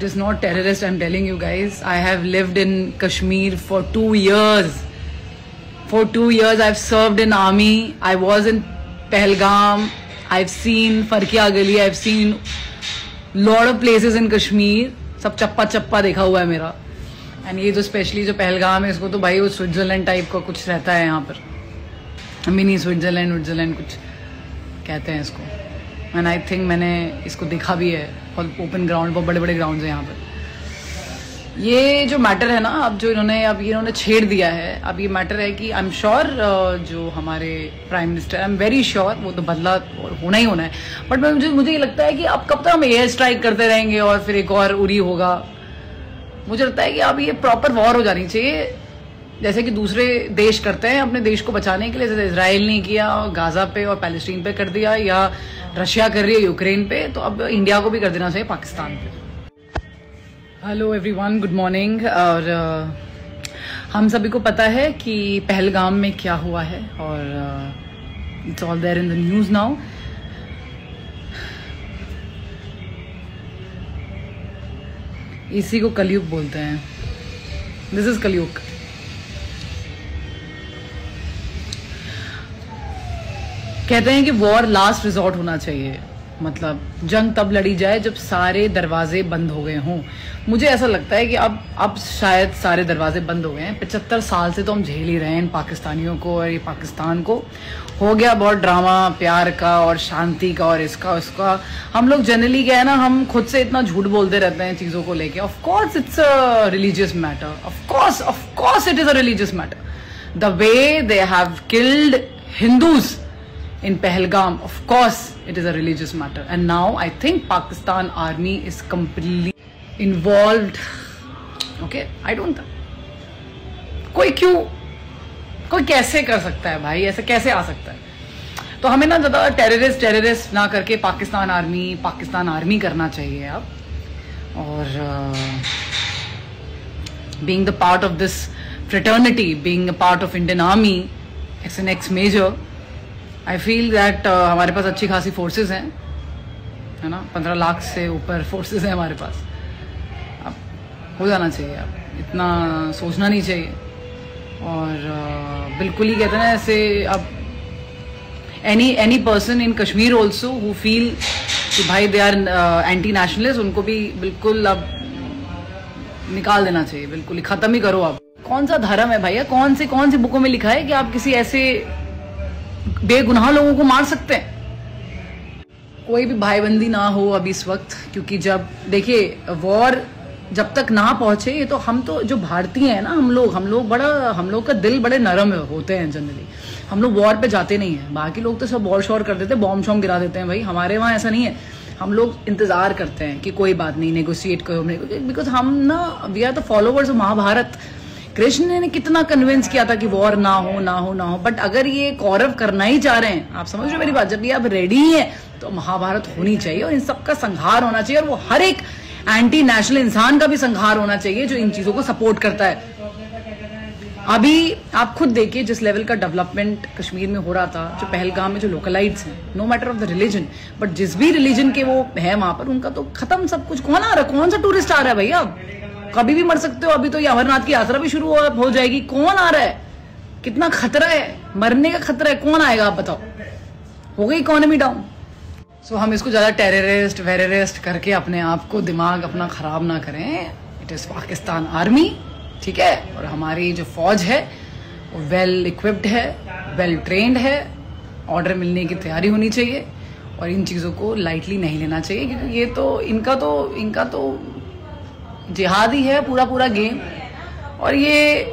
It is not terrorist, I'm telling you guys. I have lived in Kashmir for 2 years. For 2 years I've served in army. I was in Pahalgam. I've seen Farkia Gali. I've seen lot of places in Kashmir. सब चप्पा चप्पा देखा हुआ है मेरा. And ये जो specially जो पहलगाम है, इसको तो भाई वो स्विट्जरलैंड टाइप का कुछ रहता है यहाँ पर. मिनी स्विट्जरलैंड कुछ कहते हैं इसको. एंड आई थिंक मैंने इसको देखा भी है. और ओपन ग्राउंड, बहुत बड़े बड़े ग्राउंड है यहाँ पर. ये जो मैटर है ना, अब जो इन्होंने छेड़ दिया है, अब ये मैटर है कि आई एम श्योर जो हमारे prime minister, I am very sure वो तो बदला होना ही होना है. बट मुझे ये लगता है कि अब कब तक हम एयर स्ट्राइक करते रहेंगे और फिर एक और उरी होगा. मुझे लगता है कि अब ये प्रॉपर वॉर हो जानी चाहिए, जैसे कि दूसरे देश करते हैं अपने देश को बचाने के लिए. जैसे इसराइल ने किया गाजा पे और पैलेस्टीन पे कर दिया, या रशिया कर रही है यूक्रेन पे, तो अब इंडिया को भी कर देना चाहिए पाकिस्तान पे. Hello everyone, good morning. और हम सभी को पता है कि पहलगाम में क्या हुआ है, और it's all there in the news now. इसी को कलयुग बोलते हैं. दिस इज कलयुग. कहते हैं कि वॉर लास्ट रिजॉर्ट होना चाहिए, मतलब जंग तब लड़ी जाए जब सारे दरवाजे बंद हो गए हों. मुझे ऐसा लगता है कि अब शायद सारे दरवाजे बंद हो गए हैं. 75 साल से तो हम झेल ही रहे हैं इन पाकिस्तानियों को और ये पाकिस्तान को. हो गया बहुत ड्रामा प्यार का और शांति का और इसका उसका. हम लोग जनरली क्या है ना, हम खुद से इतना झूठ बोलते रहते हैं चीजों को लेके. Of course it's a religious matter. Of course it is a religious matter. The way they have killed Hindus in Pahalgam, of course it is a religious matter, and now I think Pakistan army is completely involved. Okay, I don't know कोई कैसे कर सकता है भाई, ऐसे कैसे आ सकता है. तो हमें ना ज्यादा टेररिस्ट ना करके पाकिस्तान आर्मी करना चाहिए अब. और being the part of this fraternity, being a part of Indian army, as an ex-major, I feel that हमारे पास अच्छी खासी फोर्सेस हैं, है ना. 15 लाख से ऊपर फोर्सेस हैं हमारे पास. अब हो जाना चाहिए, अब इतना सोचना नहीं चाहिए. और बिल्कुल ही कहते हैं ना ऐसे. अब any person in Kashmir also who feel कि भाई दे आर एंटी नेशनलिस्ट, उनको भी बिल्कुल अब निकाल देना चाहिए. बिल्कुल ही खत्म ही करो. अब कौन सा धर्म है भैया, कौन सी बुकों में लिखा है कि आप किसी ऐसे बेगुनाह लोगों को मार सकते हैं. कोई भी भाईबंदी ना हो अभी इस वक्त, क्योंकि जब देखिए वॉर जब तक ना पहुंचे, ये तो हम तो जो भारतीय हैं ना, हम लोग का दिल बड़े नरम होते हैं जनरली. हम लोग वॉर पे जाते नहीं हैं. बाकी लोग तो सब वॉर शॉर कर देते हैं, बॉम्ब शॉम्ब गिरा देते हैं. भाई हमारे वहां ऐसा नहीं है. हम लोग इंतजार करते हैं कि कोई बात नहीं, नेगोशिएट करो, बिकॉज हम ना we are the followers of Mahabharata. Krishna ने कितना कन्विंस किया था कि वॉर ना हो. बट अगर ये कौरव करना ही चाह रहे हैं, आप समझ रहे हो मेरी बात, जब ये अब रेडी है तो महाभारत होनी चाहिए और इन सबका संहार होना चाहिए. और वो हर एक एंटी नेशनल इंसान का भी संहार होना चाहिए जो इन चीजों को सपोर्ट करता है. अभी आप खुद देखिए जिस लेवल का डेवलपमेंट कश्मीर में हो रहा था, जो पहलगाम में जो लोकलाइट्स हैं, no matter of the religion, but जिस भी रिलीजन के वो है वहां पर, उनका तो खत्म सब कुछ. कौन आ रहा है, कौन सा टूरिस्ट आ रहा है भैया? कभी भी मर सकते हो. अभी तो ये अमरनाथ की यात्रा भी शुरू हो जाएगी. कौन आ रहा है? कितना खतरा है, मरने का खतरा है. कौन आएगा आप बताओ? हो गई इकोनॉमी डाउन. सो हम इसको ज्यादा टेररिस्ट करके अपने आप को दिमाग अपना खराब ना करें. इट इज पाकिस्तान आर्मी, ठीक है. और हमारी जो फौज है वो वेल इक्विप्ड है, वेल ट्रेन्ड है. ऑर्डर मिलने की तैयारी होनी चाहिए और इन चीजों को लाइटली नहीं लेना चाहिए, क्योंकि ये तो इनका तो जिहाद ही है पूरा गेम. और ये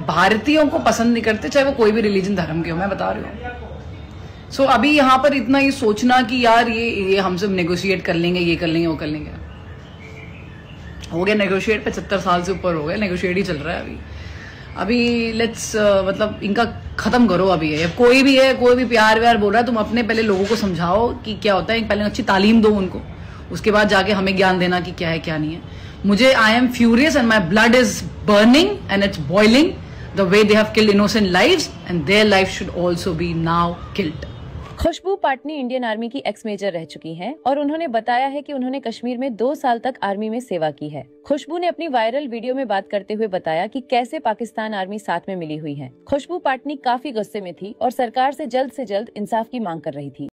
भारतीयों को पसंद नहीं करते, चाहे वो कोई भी रिलीजन धर्म के हो, मैं बता रही हूँ. सो अभी यहाँ पर इतना ये सोचना कि यार ये हम सब नेगोशिएट कर लेंगे, ये कर लेंगे, वो कर लेंगे. हो गया नेगोशिएट, 75 साल से ऊपर हो गया, नेगोशिएट ही चल रहा है अभी. लेट्स मतलब इनका खत्म करो अभी. है कोई भी प्यार व्यार बोल रहा है, तुम अपने पहले लोगों को समझाओ कि क्या होता है. पहले अच्छी तालीम दो उनको, उसके बाद जाके हमें ज्ञान देना कि क्या है क्या नहीं है. मुझे I am furious and my blood is burning and it's boiling the way they have killed innocent lives, and their life should also be now killed. Khushboo Patani Indian army की एक्स मेजर रह चुकी हैं और उन्होंने बताया है कि उन्होंने कश्मीर में 2 साल तक आर्मी में सेवा की है। खुशबू ने अपनी वायरल वीडियो में बात करते हुए बताया कि कैसे पाकिस्तान आर्मी साथ में मिली हुई है। खुशबू पाटनी काफी गुस्से में थी और सरकार से जल्द इंसाफ की मांग कर रही थी।